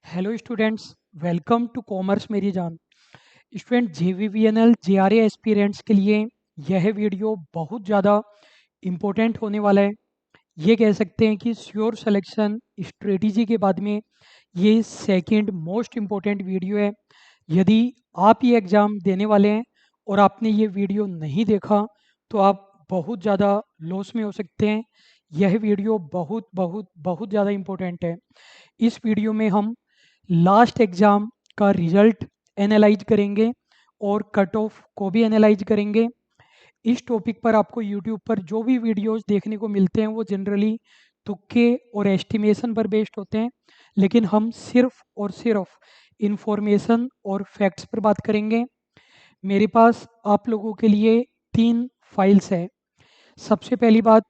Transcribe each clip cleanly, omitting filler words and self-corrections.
Hello students, welcome to commerce मेरी जान। Student JVVNL JRA aspirants के लिए यह वीडियो बहुत ज़्यादा इम्पोर्टेंट होने वाला है। ये कह सकते हैं कि श्योर सिलेक्शन स्ट्रेटजी के बाद में ये सेकंड मोस्ट इम्पोर्टेंट वीडियो है। यदि आप ये एग्ज़ाम देने वाले हैं और आपने ये वीडियो नहीं देखा तो आप बहुत ज़्यादा लॉस में हो सकते हैं। यह वीडियो बहुत बहुत बहुत ज़्यादा इम्पोर्टेंट है। इस वीडियो में हम लास्ट एग्ज़ाम का रिजल्ट एनालाइज करेंगे और कट ऑफ को भी एनालाइज करेंगे। इस टॉपिक पर आपको यूट्यूब पर जो भी वीडियोस देखने को मिलते हैं वो जनरली तुक्के और एस्टिमेशन पर बेस्ड होते हैं, लेकिन हम सिर्फ और सिर्फ इंफॉर्मेशन और फैक्ट्स पर बात करेंगे। मेरे पास आप लोगों के लिए 3 फाइल्स है। सबसे पहली बात,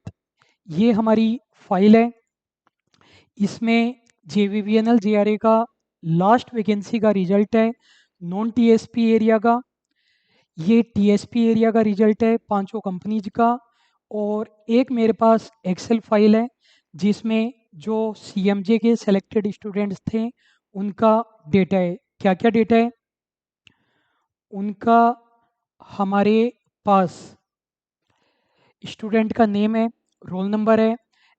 ये हमारी फाइल है। इसमें JVVNL JRA का लास्ट वैकेंसी का रिजल्ट है नॉन TSP एरिया का। ये TSP एरिया का रिजल्ट है पांचों कंपनीज का। और एक मेरे पास एक्सेल फाइल है जिसमें जो CMJ के सेलेक्टेड स्टूडेंट्स थे उनका डेटा है। क्या क्या डेटा है उनका? हमारे पास स्टूडेंट का नेम है, रोल नंबर है,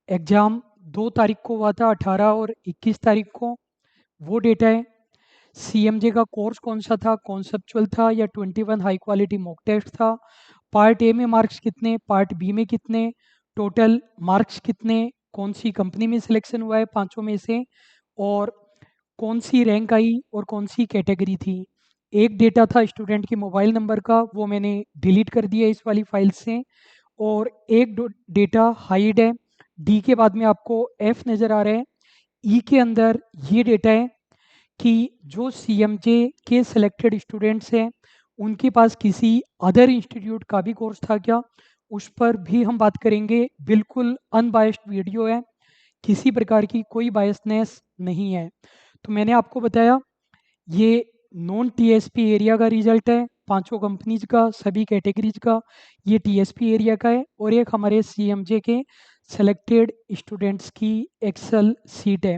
एग्ज़ाम 2 तारीख को हुआ था, 18 और 21 तारीख को, वो डेटा है। CMJ का कोर्स कौन सा था, कॉन्सेप्चुअल था या 21 हाई क्वालिटी मॉक टेस्ट था, पार्ट ए में मार्क्स कितने, पार्ट बी में कितने, टोटल मार्क्स कितने, कौन सी कंपनी में सिलेक्शन हुआ है पांचों में से, और कौन सी रैंक आई और कौन सी कैटेगरी थी। एक डेटा था स्टूडेंट के मोबाइल नंबर का, वो मैंने डिलीट कर दिया इस वाली फाइल से। और एक डेटा हाइड है। डी के बाद में आपको एफ नज़र आ रहा है। ई के अंदर ये डेटा है कि जो CMJ के सिलेक्टेड स्टूडेंट्स हैं उनके पास किसी अदर इंस्टीट्यूट का भी कोर्स था क्या, उस पर भी हम बात करेंगे। बिल्कुल अनबायस्ड वीडियो है, किसी प्रकार की कोई बायसनेस नहीं है। तो मैंने आपको बताया ये नॉन TSP एरिया का रिजल्ट है पांचों कंपनीज का, सभी कैटेगरीज का। ये TSP एरिया का है और एक हमारे CMJ के सेलेक्टेड स्टूडेंट्स की एक्सेल सीट है।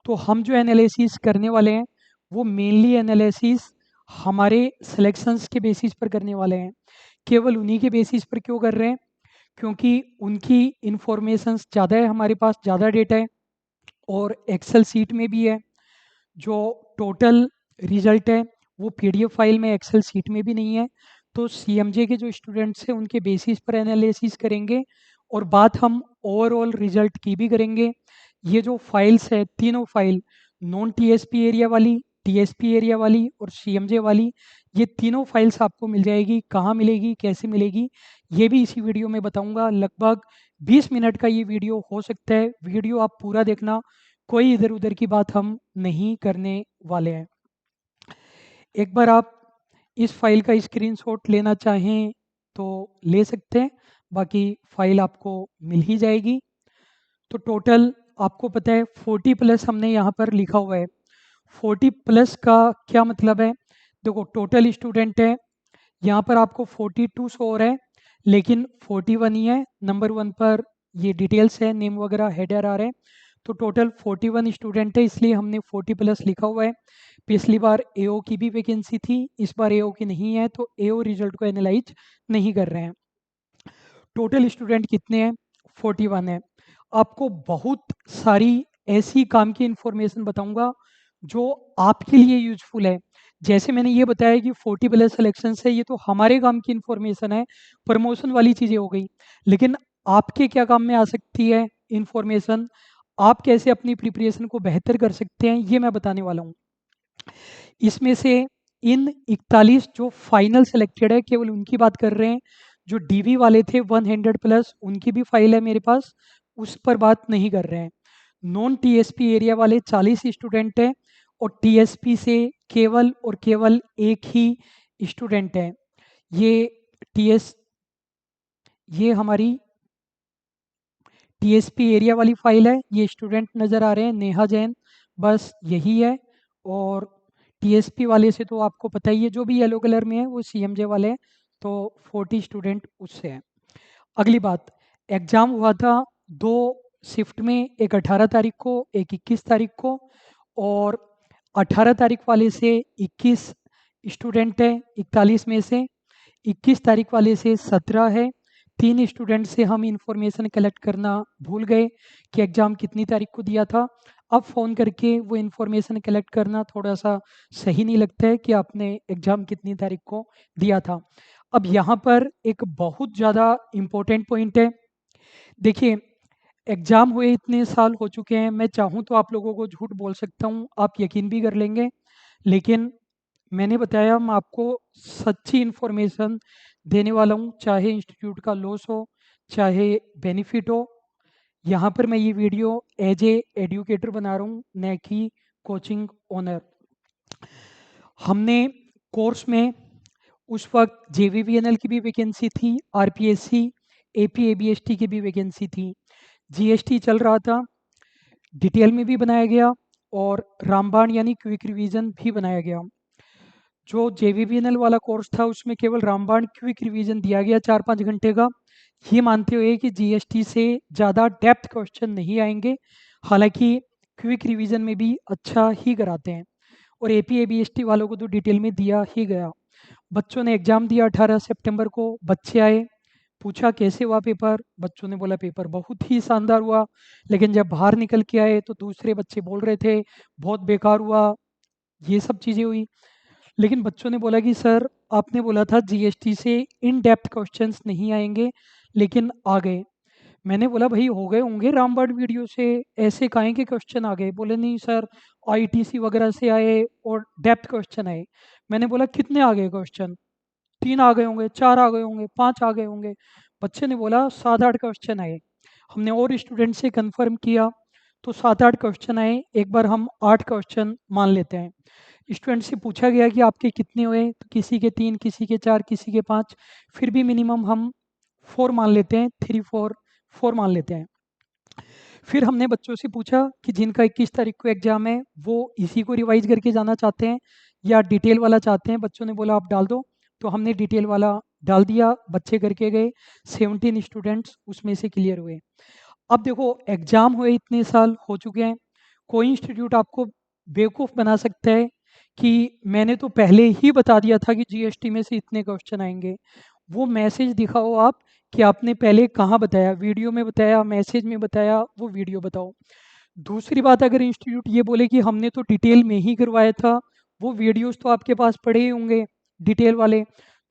तो हम जो एनालिसिस करने वाले हैं वो मेनली एनालिसिस हमारे सिलेक्शंस के बेसिस पर करने वाले हैं। केवल उन्हीं के बेसिस पर क्यों कर रहे हैं? क्योंकि उनकी इंफॉर्मेशंस ज़्यादा है, हमारे पास ज़्यादा डेटा है और एक्सेल सीट में भी है। जो टोटल रिजल्ट है वो PDF फाइल में, एक्सेल सीट में भी नहीं है। तो CMJ के जो स्टूडेंट्स हैं उनके बेसिस पर एनालिसिस करेंगे और बात हम ओवरऑल रिजल्ट की भी करेंगे। ये जो फाइल्स है, तीनों फाइल, नॉन TSP एरिया वाली, TSP एरिया वाली और CMJ वाली, ये तीनों फाइल्स आपको मिल जाएगी। कहाँ मिलेगी, कैसे मिलेगी, ये भी इसी वीडियो में बताऊंगा। लगभग 20 मिनट का ये वीडियो हो सकता है। वीडियो आप पूरा देखना, कोई इधर उधर की बात हम नहीं करने वाले हैं। एक बार आप इस फाइल का स्क्रीनशॉट लेना चाहें तो ले सकते हैं, बाकी फाइल आपको मिल ही जाएगी। तो टोटल आपको पता है 40 प्लस हमने यहाँ पर लिखा हुआ है। 40 प्लस का क्या मतलब है? देखो, टोटल स्टूडेंट है, यहाँ पर आपको 42 शो हो रहा है लेकिन 41 ही है। नंबर 1 पर ये डिटेल्स है, नेम वगैरह हेडर आ रहे हैं। तो टोटल 41 स्टूडेंट है, इसलिए हमने 40 प्लस लिखा हुआ है। पिछली बार AO की भी वैकेंसी थी, इस बार AO की नहीं है, तो AO रिजल्ट को एनालाइज नहीं कर रहे हैं। टोटल स्टूडेंट कितने हैं? 41 है। आपको बहुत सारी ऐसी काम की इंफॉर्मेशन बताऊंगा जो आपके लिए यूजफुल है। जैसे मैंने ये बताया कि 40 प्लस सिलेक्शन है, ये तो हमारे काम की इंफॉर्मेशन है, प्रमोशन वाली चीज़ें हो गई। लेकिन आपके क्या काम में आ सकती है इंफॉर्मेशन? आप कैसे अपनी प्रिपरेशन को बेहतर कर सकते हैं, ये मैं बताने वाला हूँ। इसमें से इन 41 जो फाइनल सेलेक्टेड है, केवल उनकी बात कर रहे हैं। जो DV वाले थे 100 प्लस, उनकी भी फाइल है मेरे पास, उस पर बात नहीं कर रहे हैं। नॉन TSP एरिया वाले 40 स्टूडेंट हैं और TSP से केवल और केवल एक ही स्टूडेंट है। ये TS ये हमारी TSP एरिया वाली फाइल है। ये स्टूडेंट नज़र आ रहे हैं, नेहा जैन, बस यही है। और TSP वाले से तो आपको पता ही है, जो भी येलो कलर में है वो CMJ वाले हैं। तो 40 स्टूडेंट उससे है। अगली बात, एग्ज़ाम हुआ था 2 शिफ्ट में, एक 18 तारीख को, एक 21 तारीख को। और 18 तारीख वाले से 21 स्टूडेंट है, 41 में से 21 तारीख वाले से 17 है। 3 स्टूडेंट से हम इंफॉर्मेशन कलेक्ट करना भूल गए कि एग्ज़ाम कितनी तारीख को दिया था। अब फ़ोन करके वो इंफॉर्मेशन कलेक्ट करना थोड़ा सा सही नहीं लगता है कि आपने एग्ज़ाम कितनी तारीख को दिया था। अब यहाँ पर एक बहुत ज़्यादा इम्पोर्टेंट पॉइंट है। देखिए, एग्ज़ाम हुए इतने साल हो चुके हैं, मैं चाहूँ तो आप लोगों को झूठ बोल सकता हूँ, आप यकीन भी कर लेंगे। लेकिन मैंने बताया मैं आपको सच्ची इन्फॉर्मेशन देने वाला हूँ, चाहे इंस्टीट्यूट का लॉस हो, चाहे बेनिफिट हो। यहाँ पर मैं ये वीडियो एज ए एडुकेटर बना रहा हूँ, न कि कोचिंग ओनर। हमने कोर्स में उस वक्त JVVNL की भी वैकेंसी थी, RPSC, AP ABST की भी वैकेंसी थी, GST चल रहा था, डिटेल में भी बनाया गया और रामबाण यानी क्विक रिवीजन भी बनाया गया। जो JVVNL वाला कोर्स था उसमें केवल रामबाण क्विक रिवीजन दिया गया 4-5 घंटे का, ये मानते हुए कि GST से ज़्यादा डेप्थ क्वेश्चन नहीं आएंगे। हालांकि क्विक रिवीजन में भी अच्छा ही कराते हैं और AP ABST वालों को तो डिटेल में दिया ही गया। बच्चों ने एग्ज़ाम दिया 18 सितंबर को। बच्चे आए, पूछा कैसे हुआ पेपर। बच्चों ने बोला पेपर बहुत ही शानदार हुआ। लेकिन जब बाहर निकल के आए तो दूसरे बच्चे बोल रहे थे बहुत बेकार हुआ, ये सब चीज़ें हुई। लेकिन बच्चों ने बोला कि सर आपने बोला था GST से इन डेप्थ क्वेश्चंस नहीं आएंगे, लेकिन आ गए। मैंने बोला भाई हो गए होंगे रामबाण वीडियो से, ऐसे काहे के क्वेश्चन आ गए। बोले नहीं सर ITC वगैरह से आए और डेप्थ क्वेश्चन आए। मैंने बोला कितने आ गए क्वेश्चन। 3 आ गए होंगे, 4 आ गए होंगे, 5 आ गए होंगे। बच्चे ने बोला 7-8 क्वेश्चन आए। हमने और स्टूडेंट से कंफर्म किया तो 7-8 क्वेश्चन आए। एक बार हम 8 क्वेश्चन मान लेते हैं। स्टूडेंट से पूछा गया कि आपके कितने हुए, तो किसी के 3, किसी के 4, किसी के 5, फिर भी मिनिमम हम 4 मान लेते हैं, 3 4 मान लेते हैं। फिर हमने बच्चों से पूछा कि जिनका 21 तारीख को एग्जाम है वो इसी को रिवाइज करके जाना चाहते हैं या डिटेल वाला चाहते हैं। बच्चों ने बोला आप डाल दो, तो हमने डिटेल वाला डाल दिया। बच्चे करके गए, 17 स्टूडेंट्स उसमें से क्लियर हुए। अब देखो एग्जाम हुए इतने साल हो चुके हैं, कोई इंस्टीट्यूट आपको बेवकूफ़ बना सकता है कि मैंने तो पहले ही बता दिया था कि GST में से इतने क्वेश्चन आएंगे। वो मैसेज दिखाओ आप कि आपने पहले कहाँ बताया, वीडियो में बताया, मैसेज में बताया, वो वीडियो बताओ। दूसरी बात, अगर इंस्टीट्यूट ये बोले कि हमने तो डिटेल में ही करवाया था, वो वीडियोस तो आपके पास पड़े ही होंगे डिटेल वाले।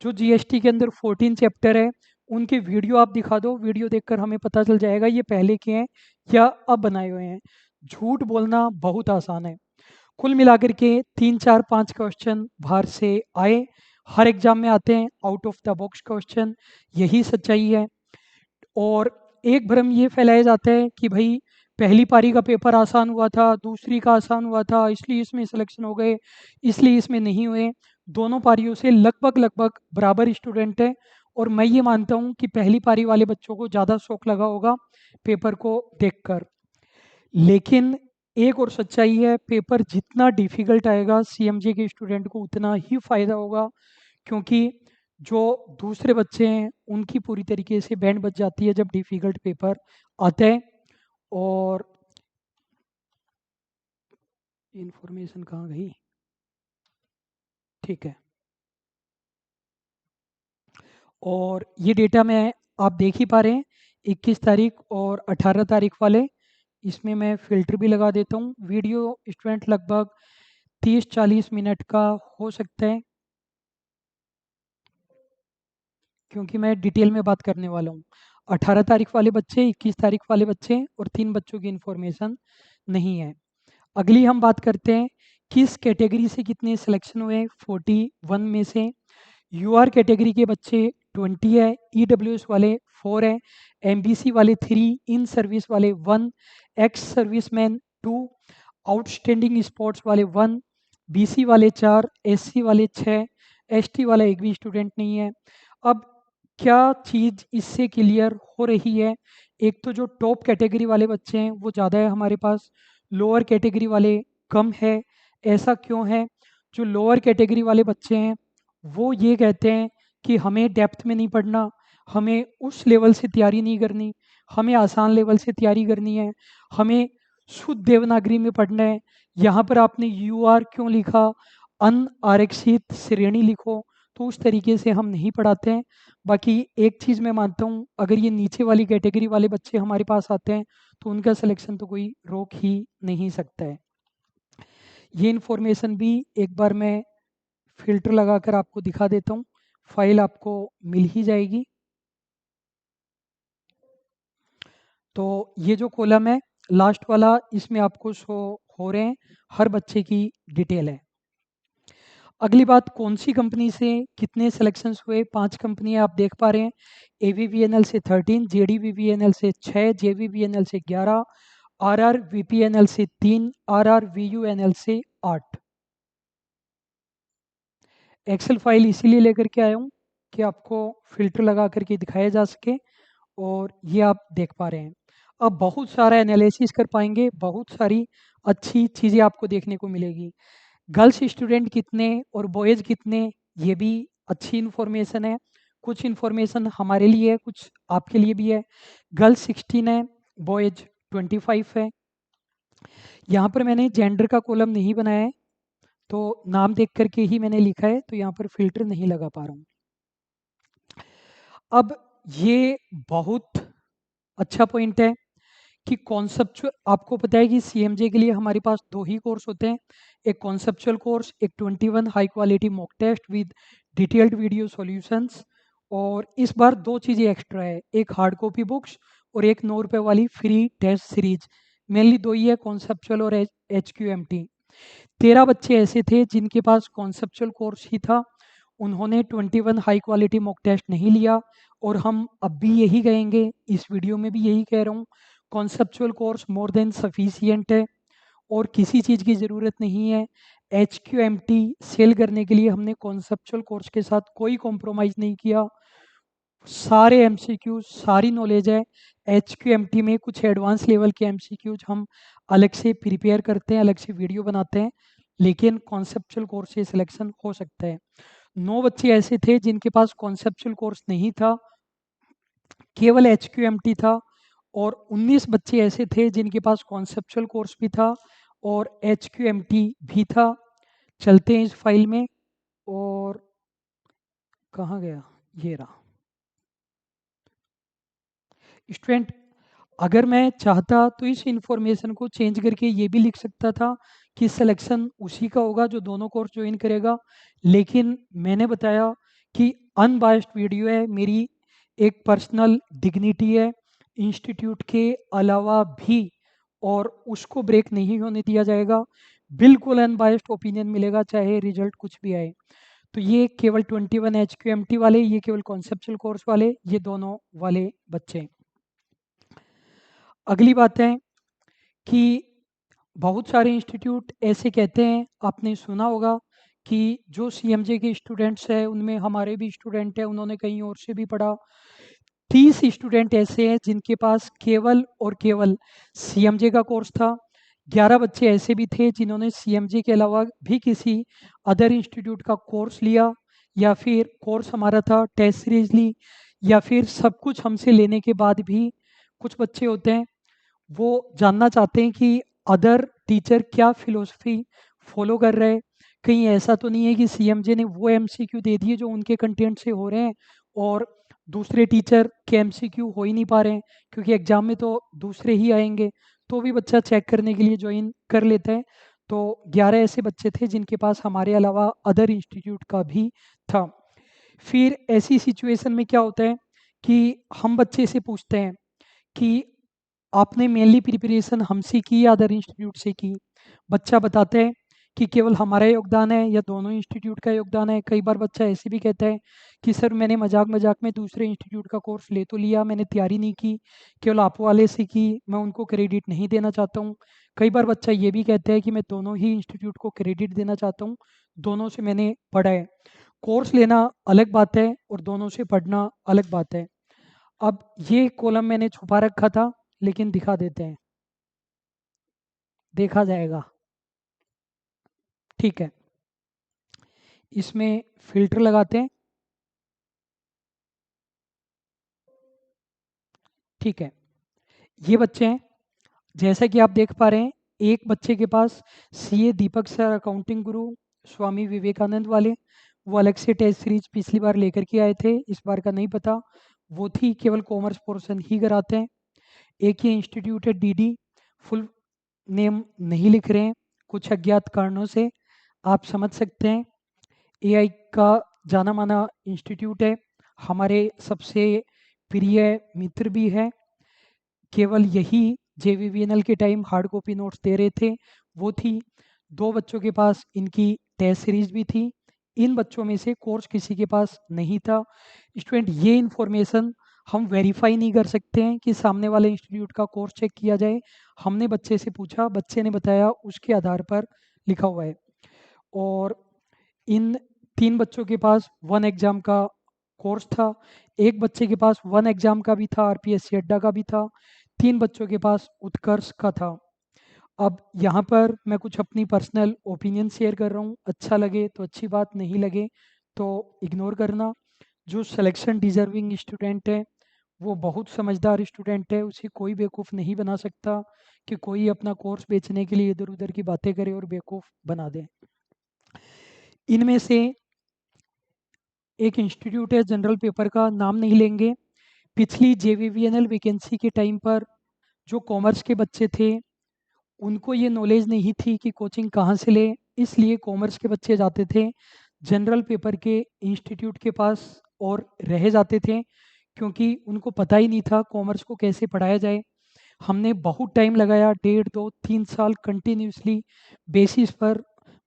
जो GST के अंदर 14 चैप्टर है उनके वीडियो आप दिखा दो, वीडियो देखकर हमें पता चल जाएगा ये पहले के हैं या अब बनाए हुए हैं। झूठ बोलना बहुत आसान है। कुल मिलाकर के 3 4 5 क्वेश्चन बाहर से आए, हर एग्जाम में आते हैं out of the box question, यही सच्चाई है। और एक भ्रम ये फैलाया जाता है कि भाई पहली पारी का पेपर आसान हुआ था, दूसरी का आसान हुआ था, इसलिए इसमें सिलेक्शन हो गए, इसलिए इसमें नहीं हुए। दोनों पारियों से लगभग लगभग बराबर स्टूडेंट है और मैं ये मानता हूँ कि पहली पारी वाले बच्चों को ज़्यादा शौक लगा होगा पेपर को देखकर। लेकिन एक और सच्चाई है, पेपर जितना डिफ़िकल्ट आएगा CMJ के स्टूडेंट को उतना ही फ़ायदा होगा, क्योंकि जो दूसरे बच्चे हैं उनकी पूरी तरीके से बैंड बज जाती है जब डिफ़िकल्ट पेपर आता है। और इंफॉर्मेशन कहाँ गई, ठीक है। और ये डेटा में आप देख ही पा रहे हैं 21 तारीख और 18 तारीख वाले, इसमें मैं फ़िल्टर भी लगा देता हूँ। वीडियो स्टूडेंट लगभग 30-40 मिनट का हो सकता है, क्योंकि मैं डिटेल में बात करने वाला हूँ। 18 तारीख वाले बच्चे, 21 तारीख वाले बच्चे और 3 बच्चों की इन्फॉर्मेशन नहीं है। अगली हम बात करते हैं किस कैटेगरी से कितने सिलेक्शन हुए। 41 में से UR कैटेगरी के बच्चे 20 है, EWS वाले 4 है, MBC वाले 3, इन सर्विस वाले 1, एक्स सर्विसमैन 2, आउटस्टैंडिंग स्पोर्ट्स वाले 1, BC वाले 4, SC वाले 6, ST वाला एक भी स्टूडेंट नहीं है। अब क्या चीज़ इससे क्लियर हो रही है, एक तो जो टॉप कैटेगरी वाले बच्चे हैं वो ज़्यादा है हमारे पास, लोअर कैटेगरी वाले कम है। ऐसा क्यों है? जो लोअर कैटेगरी वाले बच्चे हैं वो ये कहते हैं कि हमें डेप्थ में नहीं पढ़ना, हमें उस लेवल से तैयारी नहीं करनी, हमें आसान लेवल से तैयारी करनी है, हमें शुद्ध देवनागरी में पढ़ना है, यहाँ पर आपने UR क्यों लिखा, अनारक्षित श्रेणी लिखो, तो उस तरीके से हम नहीं पढ़ाते हैं। बाकी एक चीज़ मैं मानता हूँ, अगर ये नीचे वाली कैटेगरी वाले बच्चे हमारे पास आते हैं तो उनका सिलेक्शन तो कोई रोक ही नहीं सकता है। ये इन्फॉर्मेशन भी एक बार मैं फ़िल्टर लगाकर आपको दिखा देता हूँ, फाइल आपको मिल ही जाएगी। तो ये जो कॉलम है लास्ट वाला, इसमें आपको शो हो रहे हैं हर बच्चे की डिटेल है। अगली बात, कौन सी कंपनी से कितने सिलेक्शंस हुए, 5 कंपनियां आप देख पा रहे हैं। AVVNL से 13, JDVVNL से 6, JVVNL से 11, RRVPNL से 3, RRVUNL से 8। एक्सेल फाइल इसीलिए लेकर के आया हूँ कि आपको फिल्टर लगा करके दिखाया जा सके, और ये आप देख पा रहे हैं। अब बहुत सारा एनालिसिस कर पाएंगे, बहुत सारी अच्छी चीज़ें आपको देखने को मिलेगी। गर्ल्स स्टूडेंट कितने और बॉयज़ कितने, ये भी अच्छी इन्फॉर्मेशन है। कुछ इन्फॉर्मेशन हमारे लिए है, कुछ आपके लिए भी है। गर्ल्स 16 है, बॉयज़ 25 है। यहाँ पर मैंने जेंडर का कॉलम नहीं बनाया है, तो नाम देख करके ही मैंने लिखा है, तो यहाँ पर फिल्टर नहीं लगा पा रहा हूँ। अब ये बहुत अच्छा पॉइंट है कि कॉन्सेप्चुअल, आपको पता है कि CMJ के लिए हमारे पास 2 ही कोर्स होते हैं, एक कॉन्सेप्चुअल कोर्स, एक 21 high quality mock test with detailed video solutions. और इस बार 2 चीज़ें एक्स्ट्रा है, एक हार्ड कॉपी बुक्स और एक 9 रुपये वाली फ्री टेस्ट सीरीज। मेनली 2 ही है, कॉन्सेप्चुअल और HQMT। 13 बच्चे ऐसे थे जिनके पास कॉन्सेप्चुअल कोर्स ही था, उन्होंने 21 हाई क्वालिटी मॉक टेस्ट नहीं लिया। और हम अब भी यही कहेंगे, इस वीडियो में भी यही कह रहा हूँ, conceptual course more than sufficient है और किसी चीज़ की ज़रूरत नहीं है। HQMT सेल करने के लिए हमने कॉन्सेप्चुअल कोर्स के साथ कोई कॉम्प्रोमाइज़ नहीं किया। सारे MCQ, सारी नॉलेज है। HQMT में कुछ एडवांस लेवल के MCQs हम अलग से प्रिपेयर करते हैं, अलग से वीडियो बनाते हैं, लेकिन कॉन्सेप्चुअल कोर्स से सिलेक्शन हो सकता है। 9 बच्चे ऐसे थे जिनके पास कॉन्सेप्चुअल कोर्स नहीं था, केवल HQMT था। और 19 बच्चे ऐसे थे जिनके पास कॉन्सेप्चुअल कोर्स भी था और HQMT भी था। चलते हैं इस फाइल में, और कहाँ गया, ये रहा। स्टूडेंट, अगर मैं चाहता तो इस इंफॉर्मेशन को चेंज करके ये भी लिख सकता था कि सिलेक्शन उसी का होगा जो दोनों कोर्स ज्वाइन करेगा, लेकिन मैंने बताया कि अनबायस्ड वीडियो है, मेरी एक पर्सनल डिग्निटी है इंस्टीट्यूट के अलावा भी, और उसको ब्रेक नहीं होने दिया जाएगा। बिल्कुल अनबायस्ड ओपिनियन मिलेगा चाहे रिजल्ट कुछ भी आए। तो ये केवल 21 HQMT वाले, ये केवल कॉन्सेप्चुअल कोर्स वाले, ये दोनों वाले बच्चे। अगली बात है कि बहुत सारे इंस्टीट्यूट ऐसे कहते हैं, आपने सुना होगा कि जो CMJ के स्टूडेंट्स हैं उनमें हमारे भी स्टूडेंट हैं, उन्होंने कहीं और से भी पढ़ा। 30 स्टूडेंट ऐसे हैं जिनके पास केवल और केवल CMJ का कोर्स था। 11 बच्चे ऐसे भी थे जिन्होंने CMJ के अलावा भी किसी अदर इंस्टीट्यूट का कोर्स लिया, या फिर कोर्स हमारा था, टेस्ट सीरीज ली, या फिर सब कुछ हमसे लेने के बाद भी कुछ बच्चे होते हैं वो जानना चाहते हैं कि अदर टीचर क्या फिलोसफी फॉलो कर रहे हैं। कहीं ऐसा तो नहीं है कि CMJ ने वो MCQ दे दिए जो उनके कंटेंट से हो रहे हैं और दूसरे टीचर के MCQ हो ही नहीं पा रहे हैं, क्योंकि एग्जाम में तो दूसरे ही आएंगे, तो भी बच्चा चेक करने के लिए ज्वाइन कर लेता है। तो 11 ऐसे बच्चे थे जिनके पास हमारे अलावा अदर इंस्टीट्यूट का भी था। फिर ऐसी सिचुएशन में क्या होता है कि हम बच्चे से पूछते हैं कि आपने मेनली प्रिपरेशन हमसे की या अदर इंस्टीट्यूट से की। बच्चा बताता है कि केवल हमारा योगदान है या दोनों इंस्टीट्यूट का योगदान है। कई बार बच्चा ऐसे भी कहता है कि सर मैंने मजाक मजाक में दूसरे इंस्टीट्यूट का कोर्स ले तो लिया, मैंने तैयारी नहीं की, केवल आप वाले से की, मैं उनको क्रेडिट नहीं देना चाहता हूँ। कई बार बच्चा ये भी कहता है कि मैं दोनों ही इंस्टीट्यूट को क्रेडिट देना चाहता हूँ, दोनों से मैंने पढ़ा है। कोर्स लेना अलग बात है और दोनों से पढ़ना अलग बात है। अब ये कॉलम मैंने छुपा रखा था, लेकिन दिखा देते हैं, देखा जाएगा। ठीक है, इसमें फिल्टर लगाते हैं। ठीक है, ये बच्चे हैं, जैसा कि आप देख पा रहे हैं एक बच्चे के पास सीए दीपक सर अकाउंटिंग गुरु स्वामी विवेकानंद वाले, वो अलग से टेस्ट सीरीज पिछली बार लेकर के आए थे, इस बार का नहीं पता। वो थी, केवल कॉमर्स पोर्शन ही कराते हैं। एक ही इंस्टीट्यूट है डीडी, फुल नेम नहीं लिख रहे हैं कुछ अज्ञात कारणों से, आप समझ सकते हैं। एआई का जाना माना इंस्टीट्यूट है, हमारे सबसे प्रिय मित्र भी है। केवल यही जेवीवीएनएल के टाइम हार्ड कॉपी नोट्स दे रहे थे, वो थी। दो बच्चों के पास इनकी टेस्ट सीरीज भी थी। इन बच्चों में से कोर्स किसी के पास नहीं था। स्टूडेंट, ये इन्फॉर्मेशन हम वेरीफाई नहीं कर सकते हैं कि सामने वाले इंस्टीट्यूट का कोर्स चेक किया जाए। हमने बच्चे से पूछा, बच्चे ने बताया, उसके आधार पर लिखा हुआ है। और इन 3 बच्चों के पास 1 एग्ज़ाम का कोर्स था। एक बच्चे के पास 1 एग्ज़ाम का भी था, आरपीएससी अड्डा का भी था। 3 बच्चों के पास उत्कर्ष का था। अब यहाँ पर मैं कुछ अपनी पर्सनल ओपिनियन शेयर कर रहा हूँ, अच्छा लगे तो अच्छी बात, नहीं लगे तो इग्नोर करना। जो सिलेक्शन डिज़र्विंग स्टूडेंट है, वो बहुत समझदार स्टूडेंट है, उसे कोई बेवकूफ़ नहीं बना सकता कि कोई अपना कोर्स बेचने के लिए इधर-उधर की बातें करे और बेवकूफ़ बना दे। इनमें से एक इंस्टीट्यूट है जनरल पेपर का, नाम नहीं लेंगे। पिछली जेवीवीएनएल वैकेंसी के टाइम पर जो कॉमर्स के बच्चे थे, उनको ये नॉलेज नहीं थी कि कोचिंग कहाँ से लें, इसलिए कॉमर्स के बच्चे जाते थे जनरल पेपर के इंस्टीट्यूट के पास और रह जाते थे, क्योंकि उनको पता ही नहीं था कॉमर्स को कैसे पढ़ाया जाए। हमने बहुत टाइम लगाया, 1.5, 2, 3 साल कंटिन्यूसली बेसिस पर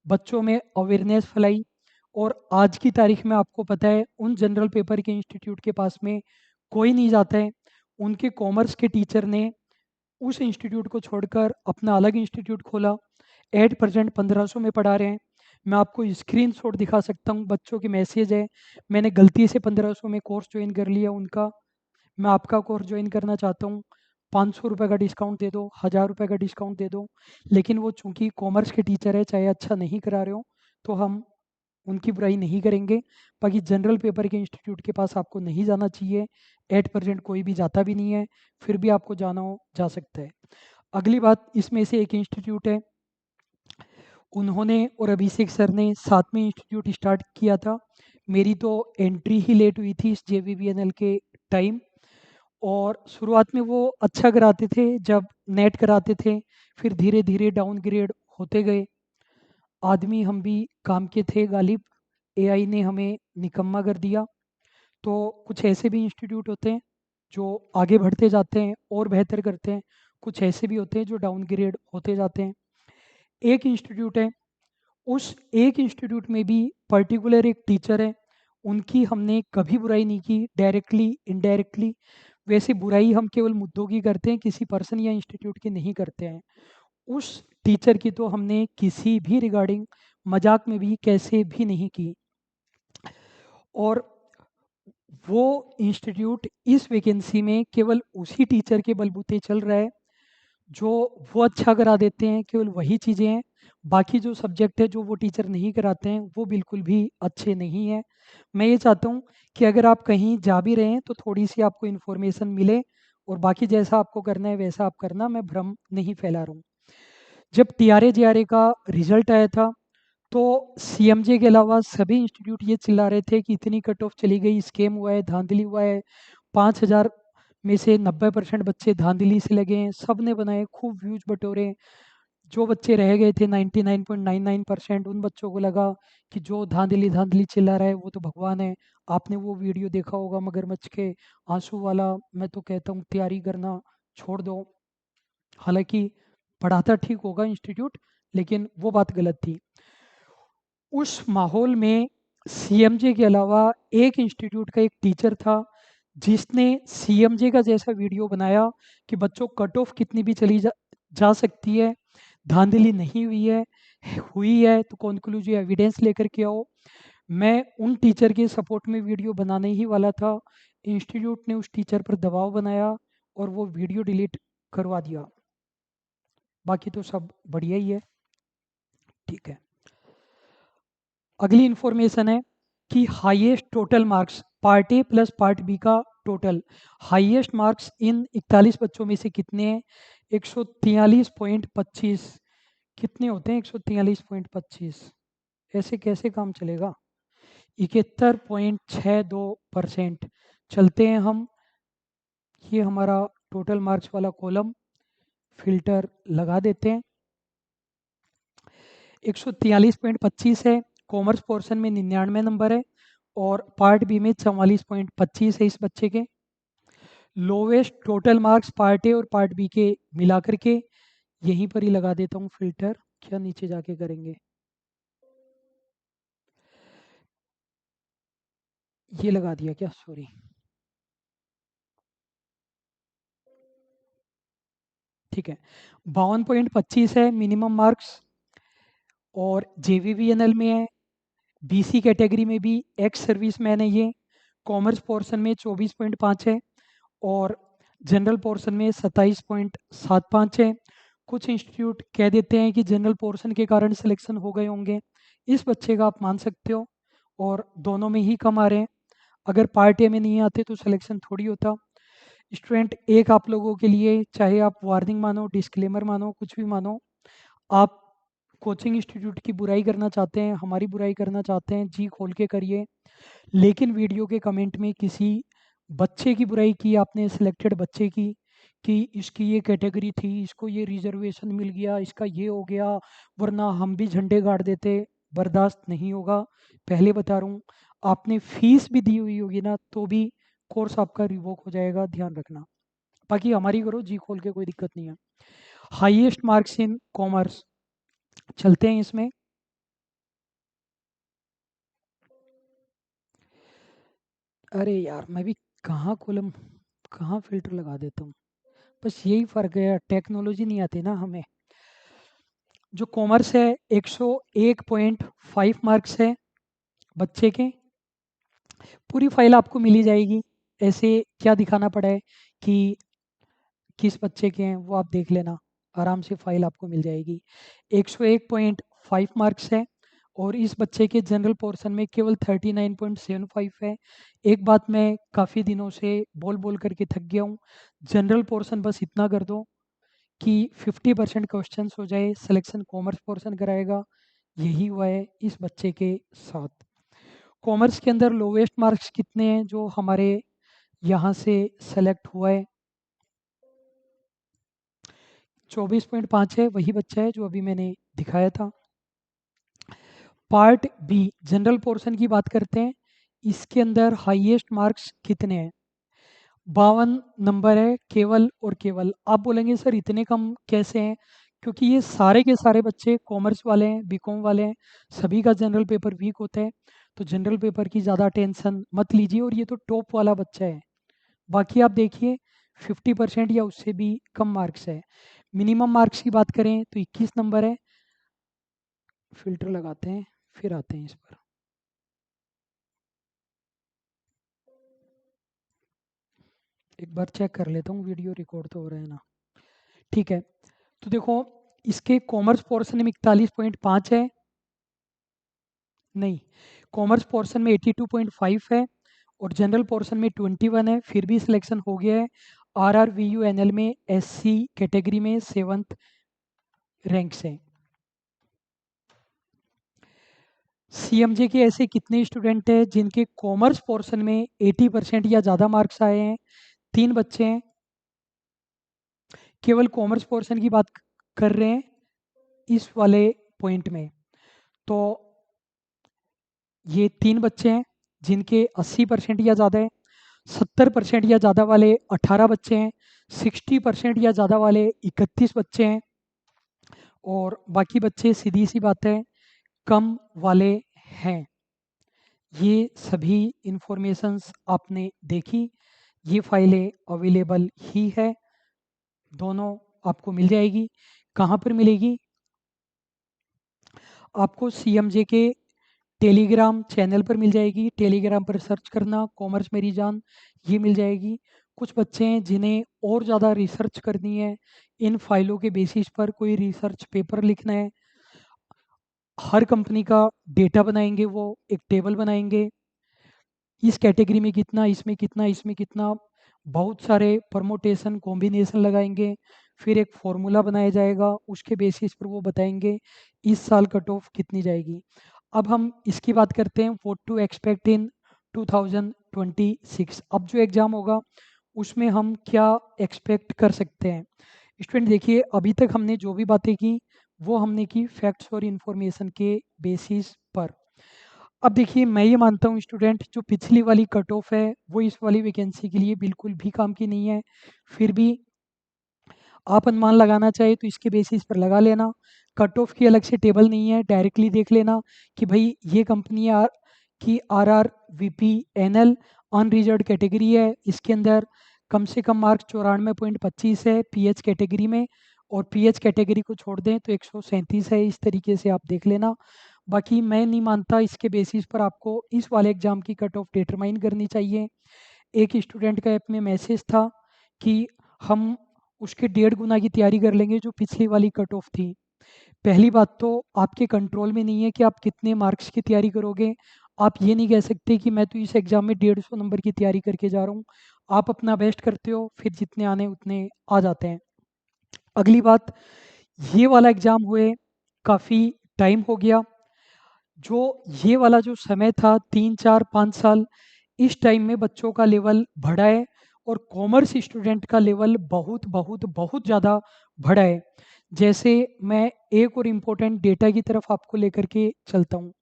बच्चों में अवेयरनेस फैलाई। और आज की तारीख में आपको पता है, उन जनरल पेपर के इंस्टीट्यूट के पास में कोई नहीं जाता है। उनके कॉमर्स के टीचर ने उस इंस्टीट्यूट को छोड़कर अपना अलग इंस्टीट्यूट खोला। एट प्रेजेंट 1500 में पढ़ा रहे हैं। मैं आपको स्क्रीनशॉट दिखा सकता हूँ, बच्चों के मैसेज है। मैंने गलती से 1500 में कोर्स ज्वाइन कर लिया उनका, मैं आपका कोर्स ज्वाइन करना चाहता हूँ, 500 रुपये का डिस्काउंट दे दो, 1000 रुपये का डिस्काउंट दे दो। लेकिन वो चूंकि कॉमर्स के टीचर है, चाहे अच्छा नहीं करा रहे हो, तो हम उनकी बुराई नहीं करेंगे। बाकी जनरल पेपर के इंस्टीट्यूट के पास आपको नहीं जाना चाहिए। एट प्रेजेंट कोई भी जाता भी नहीं है, फिर भी आपको जाना हो जा सकता है। अगली बात, इसमें से एक इंस्टीट्यूट है, उन्होंने और अभिषेक सर ने साथ में इंस्टीट्यूट स्टार्ट किया था। मेरी तो एंट्री ही लेट हुई थी इस जेवीवीएनएल के टाइम। और शुरुआत में वो अच्छा कराते थे, जब नेट कराते थे, फिर धीरे धीरे डाउनग्रेड होते गए। आदमी हम भी काम के थे गालिब, एआई ने हमें निकम्मा कर दिया। तो कुछ ऐसे भी इंस्टीट्यूट होते हैं जो आगे बढ़ते जाते हैं और बेहतर करते हैं, कुछ ऐसे भी होते हैं जो डाउनग्रेड होते जाते हैं। एक इंस्टीट्यूट है, उस एक इंस्टीट्यूट में भी पर्टिकुलर एक टीचर है, उनकी हमने कभी बुराई नहीं की, डायरेक्टली इनडायरेक्टली। वैसे बुराई हम केवल मुद्दों की करते हैं, किसी पर्सन या इंस्टीट्यूट की नहीं करते हैं। उस टीचर की तो हमने किसी भी रिगार्डिंग मजाक में भी कैसे भी नहीं की। और वो इंस्टीट्यूट इस वैकेंसी में केवल उसी टीचर के बलबूते चल रहा है जो वो अच्छा करा देते हैं, केवल वही चीज़ें हैं। बाकी जो सब्जेक्ट है जो वो टीचर नहीं कराते हैं, वो बिल्कुल भी अच्छे नहीं हैं। मैं ये चाहता हूँ कि अगर आप कहीं जा भी रहे हैं तो थोड़ी सी आपको इन्फॉर्मेशन मिले, और बाकी जैसा आपको करना है वैसा आप करना, मैं भ्रम नहीं फैला रहा हूँ। जब टीआरए जेआरए का रिजल्ट आया था, तो सीएमजे के अलावा सभी इंस्टीट्यूट ये चिल्ला रहे थे कि इतनी कट ऑफ चली गई, स्कैम हुआ है, धांधली हुआ है। 5000 में से 90% बच्चे धांधली से लगे हैं, सब ने बनाए, खूब व्यूज बटोरे। जो बच्चे रह गए थे 99.99%, उन बच्चों को लगा कि जो धांधली धांधली चिल्ला रहा है वो तो भगवान है। आपने वो वीडियो देखा होगा मगरमच्छ के आंसू वाला, मैं तो कहता हूँ तैयारी करना छोड़ दो। हालांकि पढ़ाता ठीक होगा इंस्टीट्यूट, लेकिन वो बात गलत थी। उस माहौल में सीएमजे के अलावा एक इंस्टीट्यूट का एक टीचर था, जिसने सीएमजे का जैसा वीडियो बनाया कि बच्चों कट ऑफ कितनी भी चली जा सकती है, धांधली नहीं हुई है, हुई है तो कॉन्क्लूसिव एविडेंस लेकर के आओ। मैं उन टीचर के सपोर्ट में वीडियो बनाने ही वाला था, इंस्टीट्यूट ने उस टीचर पर दबाव बनाया और वो वीडियो डिलीट करवा दिया। बाकी तो सब बढ़िया ही है, ठीक है। अगली इंफॉर्मेशन है कि highest total marks, part A plus part B का टोटल हाईएस्ट मार्क्स इन 41 बच्चों में से कितने हैं। 143.25 कितने होते हैं? 143.25 ऐसे कैसे काम चलेगा? 71.62%। चलते हैं हम, ये हमारा टोटल मार्क्स वाला कॉलम फिल्टर लगा देते हैं। 143.25 है, कॉमर्स पोर्शन में 99 नंबर है और पार्ट बी में 44.25 है इस बच्चे के। लोवेस्ट टोटल मार्क्स पार्ट ए और पार्ट बी के मिलाकर के यहीं पर ही लगा देता हूँ फिल्टर। क्या नीचे जाके करेंगे? ये लगा दिया क्या? सॉरी। ठीक है, 52.25 है मिनिमम मार्क्स और जेवीवीएनएल में है। बीसी कैटेगरी में भी एक्स सर्विस मैन है ये। कॉमर्स पोर्शन में 24.5 है और जनरल पोर्शन में 27.75 है। कुछ इंस्टीट्यूट कह देते हैं कि जनरल पोर्शन के कारण सिलेक्शन हो गए होंगे, इस बच्चे का आप मान सकते हो, और दोनों में ही कम आ रहे हैं। अगर पार्ट ए में नहीं आते तो सिलेक्शन थोड़ी होता। स्टूडेंट, एक आप लोगों के लिए, चाहे आप वार्निंग मानो, डिस्क्लेमर मानो, कुछ भी मानो, आप कोचिंग इंस्टीट्यूट की बुराई करना चाहते हैं, हमारी बुराई करना चाहते हैं, जी खोल के करिए, लेकिन वीडियो के कमेंट में किसी बच्चे की बुराई की आपने, सिलेक्टेड बच्चे की, कि इसकी ये कैटेगरी थी, इसको ये रिजर्वेशन मिल गया, इसका ये हो गया, वरना हम भी झंडे गाड़ देते, बर्दाश्त नहीं होगा। पहले बता रहा हूँ, आपने फीस भी दी हुई होगी ना तो भी कोर्स आपका रिवोक हो जाएगा, ध्यान रखना। बाकी हमारी करो जी खोल के, कोई दिक्कत नहीं है। हाईएस्ट मार्क्स इन कॉमर्स, चलते हैं इसमें। अरे यार, मैं भी कहाँ कॉलम, कहाँ फिल्टर लगा देता हूँ। बस यही फ़र्क है, टेक्नोलॉजी नहीं आती ना हमें। जो कॉमर्स है 101.5 मार्क्स है बच्चे के। पूरी फाइल आपको मिली जाएगी, ऐसे क्या दिखाना पड़ा है कि किस बच्चे के हैं, वो आप देख लेना, आराम से फाइल आपको मिल जाएगी। 101.5 मार्क्स है और इस बच्चे के जनरल पोर्शन में केवल 39.75 है। एक बात मैं काफ़ी दिनों से बोल बोल करके थक गया हूँ, जनरल पोर्शन बस इतना कर दो कि 50% क्वेश्चंस हो जाए, सिलेक्शन कॉमर्स पोर्शन कराएगा। यही हुआ है इस बच्चे के साथ। कॉमर्स के अंदर लोवेस्ट मार्क्स कितने हैं जो हमारे यहाँ से सेलेक्ट हुआ है? 24.5 है, वही बच्चा है जो अभी मैंने दिखाया था। पार्ट बी जनरल पोर्शन की बात करते हैं, इसके अंदर हाईएस्ट मार्क्स कितने हैं? 52 नंबर है केवल और केवल। आप बोलेंगे सर इतने कम कैसे हैं? क्योंकि ये सारे के सारे बच्चे कॉमर्स वाले हैं, बीकॉम वाले हैं, सभी का जनरल पेपर वीक होता है, तो जनरल पेपर की ज़्यादा टेंशन मत लीजिए, और ये तो टॉप वाला बच्चा है। बाकी आप देखिए 50% या उससे भी कम मार्क्स है। मिनिमम मार्क्स की बात करें तो 21 नंबर है। फिल्टर लगाते हैं, फिर आते हैं इस पर। एक बार चेक कर लेता हूँ वीडियो रिकॉर्ड तो हो रहा है ना। ठीक है, तो देखो, इसके कॉमर्स पोर्शन में 41.5 है, नहीं, कॉमर्स पोर्शन में 82.5 है और जनरल पोर्शन में 21 है, फिर भी सिलेक्शन हो गया है। RRVUNL में SC कैटेगरी में 7th रैंक से। CMJ के ऐसे कितने स्टूडेंट हैं जिनके कॉमर्स पोर्शन में 80% या ज़्यादा मार्क्स आए हैं? 3 बच्चे हैं, केवल कॉमर्स पोर्शन की बात कर रहे हैं इस वाले पॉइंट में। तो ये 3 बच्चे हैं जिनके 80% या ज़्यादा है, 70% या ज़्यादा वाले 18 बच्चे हैं, 60% या ज़्यादा वाले 31 बच्चे हैं, और बाकी बच्चे सीधी सी बात है कम वाले हैं। ये सभी इंफॉर्मेशंस आपने देखी, ये फाइलें अवेलेबल ही है, दोनों आपको मिल जाएगी। कहाँ पर मिलेगी? आपको CMJ के टेलीग्राम चैनल पर मिल जाएगी, टेलीग्राम पर सर्च करना कॉमर्स मेरी जान, ये मिल जाएगी। कुछ बच्चे हैं जिन्हें और ज़्यादा रिसर्च करनी है, इन फाइलों के बेसिस पर कोई रिसर्च पेपर लिखना है, हर कंपनी का डेटा बनाएंगे, वो एक टेबल बनाएंगे, इस कैटेगरी में कितना, इसमें कितना, इसमें कितना, बहुत सारे परमोटेशन कॉम्बिनेशन लगाएंगे, फिर एक फॉर्मूला बनाया जाएगा, उसके बेसिस पर वो बताएंगे इस साल कट ऑफ कितनी जाएगी। अब हम इसकी बात करते हैं व्हाट टू एक्सपेक्ट इन 2026। अब जो एग्ज़ाम होगा उसमें हम क्या एक्सपेक्ट कर सकते हैं। स्टूडेंट देखिए, अभी तक हमने जो भी बातें की वो हमने की फैक्ट्स और इन्फॉर्मेशन के बेसिस पर। अब देखिए, मैं ये मानता हूँ स्टूडेंट, जो पिछली वाली कट ऑफ है वो इस वाली वैकेंसी के लिए बिल्कुल भी काम की नहीं है। फिर भी आप अनुमान लगाना चाहे तो इसके बेसिस पर लगा लेना। कट ऑफ की अलग से टेबल नहीं है, डायरेक्टली देख लेना कि भाई ये कंपनी की R V P N L unreserve category है, इसके अंदर कम से कम मार्क्स 94.25 है पी एच कैटेगरी में, और पी एच कैटेगरी को छोड़ दें तो 137 है। इस तरीके से आप देख लेना। बाकी मैं नहीं मानता इसके बेसिस पर आपको इस वाले एग्ज़ाम की कट ऑफ डिटरमाइन करनी चाहिए। एक स्टूडेंट का ऐप में मैसेज था कि हम उसके 1.5 गुना की तैयारी कर लेंगे जो पिछली वाली कट ऑफ थी। पहली बात तो आपके कंट्रोल में नहीं है कि आप कितने मार्क्स की तैयारी करोगे। आप ये नहीं कह सकते कि मैं तो इस एग्ज़ाम में 150 नंबर की तैयारी करके जा रहा हूँ। आप अपना बेस्ट करते हो, फिर जितने आने उतने आ जाते हैं। अगली बात, ये वाला एग्ज़ाम हुए काफ़ी टाइम हो गया। जो ये वाला जो समय था 3 4 5 साल, इस टाइम में बच्चों का लेवल बढ़ा है और कॉमर्स स्टूडेंट का लेवल बहुत बहुत बहुत ज़्यादा बढ़ा है। जैसे मैं एक और इम्पोर्टेंट डेटा की तरफ आपको लेकर के चलता हूँ।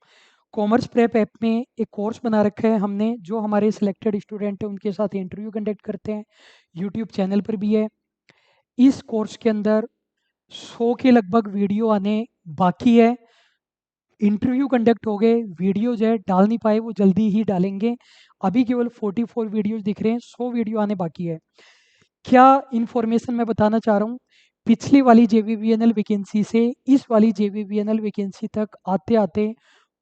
कॉमर्स प्रेप ऐप में एक कोर्स बना रखा है हमने, जो हमारे सिलेक्टेड स्टूडेंट हैं उनके साथ इंटरव्यू कंडक्ट करते हैं। यूट्यूब चैनल पर भी है। इस कोर्स के अंदर 100 के लगभग वीडियो आने बाकी है। इंटरव्यू कंडक्ट हो गए, वीडियो जो है डाल नहीं पाए, वो जल्दी ही डालेंगे। अभी केवल 44 वीडियोस दिख रहे हैं, 100 वीडियो आने बाकी है। क्या इन्फॉर्मेशन मैं बताना चाह रहा हूँ, पिछली वाली जेवीबीएनएल वैकेंसी से इस वाली जेवीबीएनएल वैकेंसी तक आते आते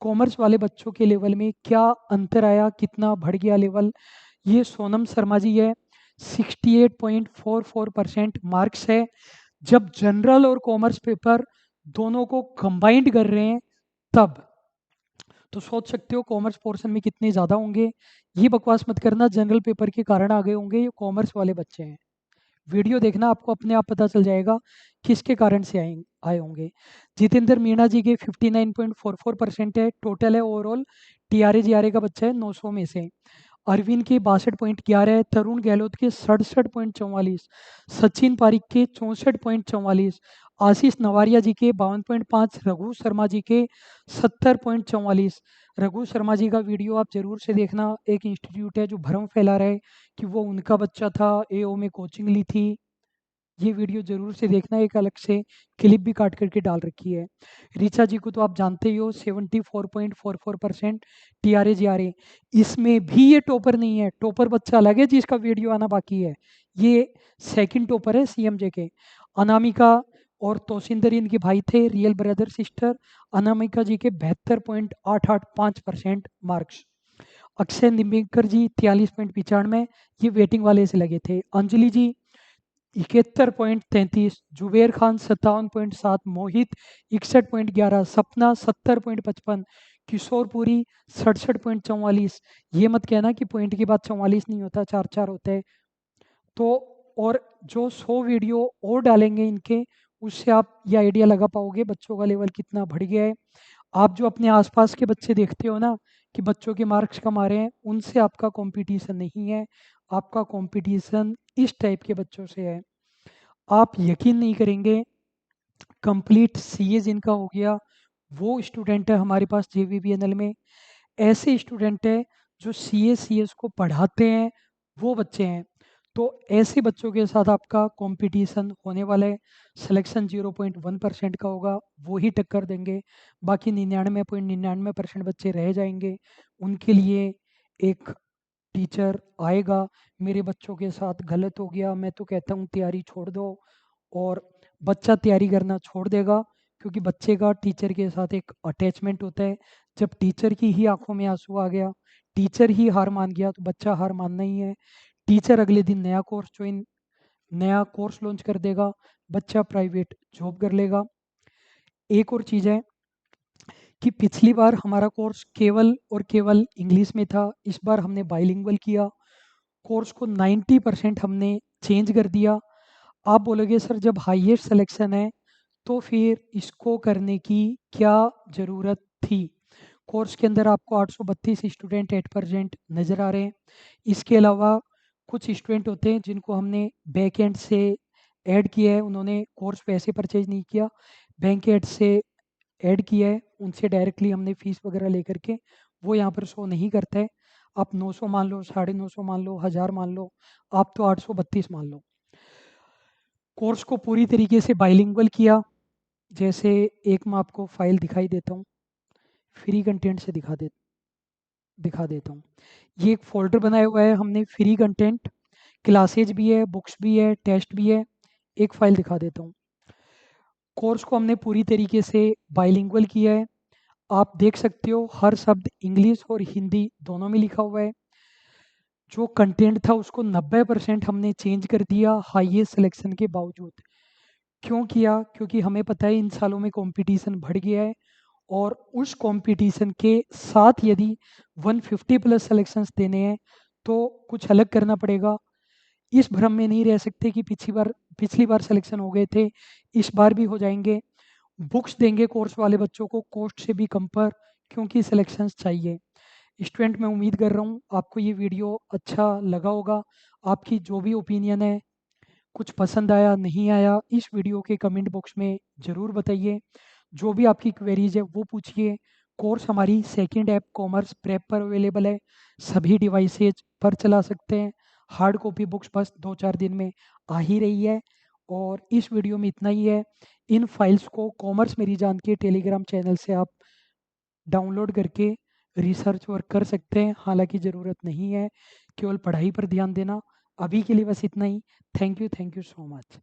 कॉमर्स वाले बच्चों के लेवल में क्या अंतर आया, कितना बढ़ गया लेवल। ये सोनम शर्मा जी है, 68.44% मार्क्स है। जब जनरल और कॉमर्स पेपर दोनों को कंबाइंड कर रहे हैं तब, तो सोच सकते हो कॉमर्स पोर्शन में कितने ज़्यादा होंगे। ये बकवास मत करना जनरल पेपर के कारण आ गए होंगे, ये कॉमर्स वाले बच्चे हैं। वीडियो देखना, आपको अपने आप पता चल जाएगा किसके कारण से आए होंगे। जितेंद्र मीणा जी के 59.44% है, टोटल है ओवरऑल। टीआरए जीआरए का बच्चा है 900 में से। अरविंद के 62.11 है, तरुण गहलोत के 67.44, सचिन पारिक के 64.44, आशीष नवारिया जी के 52.5, रघु शर्मा जी के 70.44। रघु शर्मा जी का वीडियो आप जरूर से देखना। एक इंस्टीट्यूट है जो भ्रम फैला रहा है कि वो उनका बच्चा था, एओ में कोचिंग ली थी। ये वीडियो जरूर से देखना, एक अलग से क्लिप भी काट करके डाल रखी है। ऋचा जी को तो आप जानते ही हो, 74.44% टीआरए जीआरए। इसमें भी ये टॉपर नहीं है, टॉपर बच्चा अलग है जिसका वीडियो आना बाकी है। ये सेकंड टॉपर है सीएमजे के। अनामिका और तोसिंदर इनके भाई थे, रियल ब्रदर सिस्टर। अनामिका जी के 72.885% मार्क्स। अक्षय निम्बेकर जी 43.95, ये वेटिंग वाले से लगे थे। अंजलि जी 71.33, जुबेर खान 57.7, मोहित 61.11, सपना 70.55, किशोरपुरी 67.44। ये मत कहना कि पॉइंट के बाद 44 नहीं होता, 4 4 होता है। तो और जो 100 वीडियो और डालेंगे इनके, उससे आप ये आइडिया लगा पाओगे बच्चों का लेवल कितना बढ़ गया है। आप जो अपने आसपास के बच्चे देखते हो ना कि बच्चों के मार्क्स कम आ रहे हैं, उनसे आपका कंपटीशन नहीं है, आपका कंपटीशन इस टाइप के बच्चों से है। आप यकीन नहीं करेंगे, कंप्लीट सीए जिनका हो गया वो स्टूडेंट है हमारे पास जेवीबीएनएल में। ऐसे स्टूडेंट है जो सीएस को पढ़ाते हैं, वो बच्चे हैं। तो ऐसे बच्चों के साथ आपका कंपटीशन होने वाला है। सिलेक्शन 0.1% का होगा, वो ही टक्कर देंगे। बाकी 99.99% बच्चे रह जाएंगे। उनके लिए एक टीचर आएगा, मेरे बच्चों के साथ गलत हो गया, मैं तो कहता हूँ तैयारी छोड़ दो, और बच्चा तैयारी करना छोड़ देगा। क्योंकि बच्चे का टीचर के साथ एक अटैचमेंट होता है। जब टीचर की ही आंखों में आंसू आ गया, टीचर ही हार मान गया, तो बच्चा हार मानना ही है। टीचर अगले दिन नया कोर्स लॉन्च कर देगा, बच्चा प्राइवेट जॉब कर लेगा। एक और चीज़ है कि पिछली बार हमारा कोर्स केवल और केवल इंग्लिश में था, इस बार हमने बाइलिंगुअल किया। कोर्स को 90% हमने चेंज कर दिया। आप बोलोगे सर जब हाईएस्ट सिलेक्शन है तो फिर इसको करने की क्या ज़रूरत थी। कोर्स के अंदर आपको 832 स्टूडेंट एट प्रेजेंट नज़र आ रहे हैं। इसके अलावा कुछ स्टूडेंट होते हैं जिनको हमने बैक एंड से ऐड किया है, उन्होंने कोर्स पे ऐसे परचेज नहीं किया, बैंक एंड से ऐड किया है, उनसे डायरेक्टली हमने फीस वगैरह लेकर के, वो यहाँ पर शो नहीं करता है। आप 900 मान लो, 950 मान लो, 1000 मान लो, आप तो 832 मान लो। कोर्स को पूरी तरीके से बाइलिंगुअल किया। जैसे एक मैं आपको फाइल दिखाई देता हूँ, फ्री कंटेंट से दिखा देता हूँ। ये एक फ़ोल्डर बनाया हुआ है हमने, फ्री कंटेंट, क्लासेज भी है, बुक्स भी है, टेस्ट भी है। एक फ़ाइल दिखा देता हूँ। कोर्स को हमने पूरी तरीके से बाइलिंगुअल किया है। आप देख सकते हो हर शब्द इंग्लिश और हिंदी दोनों में लिखा हुआ है। जो कंटेंट था उसको 90% हमने चेंज कर दिया हाईएस्ट सिलेक्शन के बावजूद। क्यों किया? क्योंकि हमें पता है इन सालों में कंपटीशन बढ़ गया है, और उस कंपटीशन के साथ यदि 150 प्लस सिलेक्शंस देने हैं तो कुछ अलग करना पड़ेगा। इस भ्रम में नहीं रह सकते कि पिछली बार सिलेक्शन हो गए थे, इस बार भी हो जाएंगे। बुक्स देंगे कोर्स वाले बच्चों को कॉस्ट से भी कम पर, क्योंकि सिलेक्शंस चाहिए। स्टूडेंट, मैं उम्मीद कर रहा हूँ आपको ये वीडियो अच्छा लगा होगा। आपकी जो भी ओपिनियन है, कुछ पसंद आया नहीं आया, इस वीडियो के कमेंट बॉक्स में ज़रूर बताइए। जो भी आपकी क्वेरीज है वो पूछिए। कोर्स हमारी सेकंड ऐप कॉमर्स प्रेप पर अवेलेबल है, सभी डिवाइसेज पर चला सकते हैं। हार्ड कॉपी बुक्स बस 2-4 दिन में आ ही रही है। और इस वीडियो में इतना ही है। इन फाइल्स को कॉमर्स मेरी जान के टेलीग्राम चैनल से आप डाउनलोड करके रिसर्च वर्क कर सकते हैं। हालांकि ज़रूरत नहीं है, केवल पढ़ाई पर ध्यान देना। अभी के लिए बस इतना ही। Thank you so much.